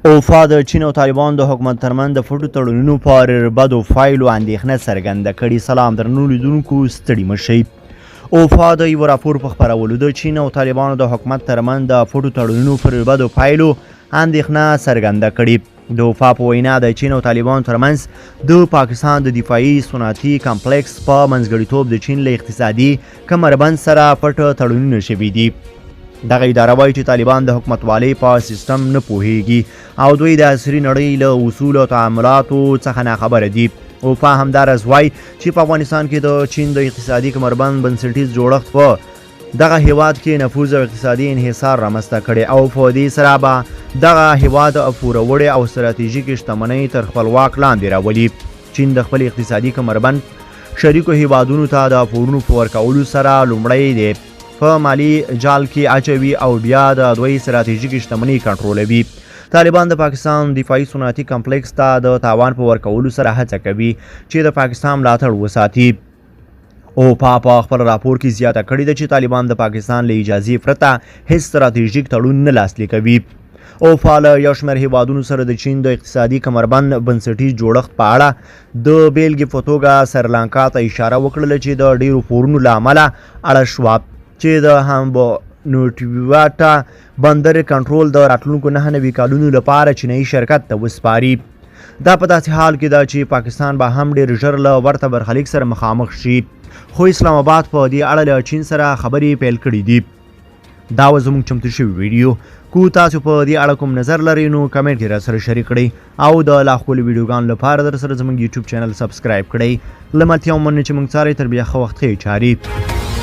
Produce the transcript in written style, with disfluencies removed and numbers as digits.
اوفا د چین او طالبان د حکومت ترمنځ د پټو تړونونو پر بدو پایلو اندېښنه څرګنده کړې. سلام درنو لیدونکو، ستړي مه شئ. اوفا د یو راپور په خپرولو د چین او طالبانو د حکومت ترمنځ د پټو تړونونو پر بدو پایلو اندېښنه څرګنده کړې. د اوفا په وینا د چین او طالبانو ترمنځ د پاکستان د دفاعي صنعتي کمپلیکس په منځګړیتوب د چین له اقتصادي کمربند سره پټ تړونونه شوي دي. دغه اداره وایي چې طالبان د حکومتوالۍ په سیستم نه پوهیږي او دوی د عصري نړۍ له اصول او تعاملاتو څخه ناخبره دي. اوفا همداراز وایي چې په افغانستان کې د چین د اقتصادي کمربند بنسټیز جوړښت په دغه هیواد کې نفوذ او اقتصادي انحصار رامنځته کړي او په دې سره به دغه هیواد پوروړې او ستراتیژیکې شتمنۍ تر خپل واک لاندې راولي. چین د خپل اقتصادي کمربند شریکو هیوادونو ته د پورونو په ورکولو سره لومړی دی په مالی جال کې اچوي او بیا د دوی ستراتیژیکې شتمنۍ کنټرولوي. طالبان د پاکستان دفاعي صنعتي کمپلیکس ته د تاوان په ورکولو سره هڅه کوي چې د پاکستان ملاتړ وساتي. اوپا په خپل راپور کې زیاته کړې ده چې طالبان د پاکستان له اجازې پرته هیڅ ستراتیژیک تړون نه لاسلیک کوي. اوپا له یو شمېر هیوادونو سره د چین د اقتصادي کمربند بنسټیز جوړښت په اړه د بیلګې په توګه سریلانکا ته اشاره وکړله چې د ډیرو پورونو له امله اړه شوه چې د هامبونټواټا بندر کنټرول د راتلونکو 9 کالونو لپاره چینایي شرکت ته وسپاري. دا په داسې حال کې ده چې پاکستان به هم ډېر ژر له ورته برخلیک سره مخامخ شي، خو اسلام آباد په دې اړه له چین سره خبرې پیل کړي دي. دا و زموږ چمتو شوی ویډیو. کو تاسو په دې اړه کوم نظر لرئ نو کمنټ کې راسره شریک کړئ او د لا ښکلو ویډیوګانو لپاره در سره زموږ یوټیوب چینل سبسکرایب کړئ. له ملتیا ومنو چې موږ څارئ. تر بیا ښه وخت ښې چارې.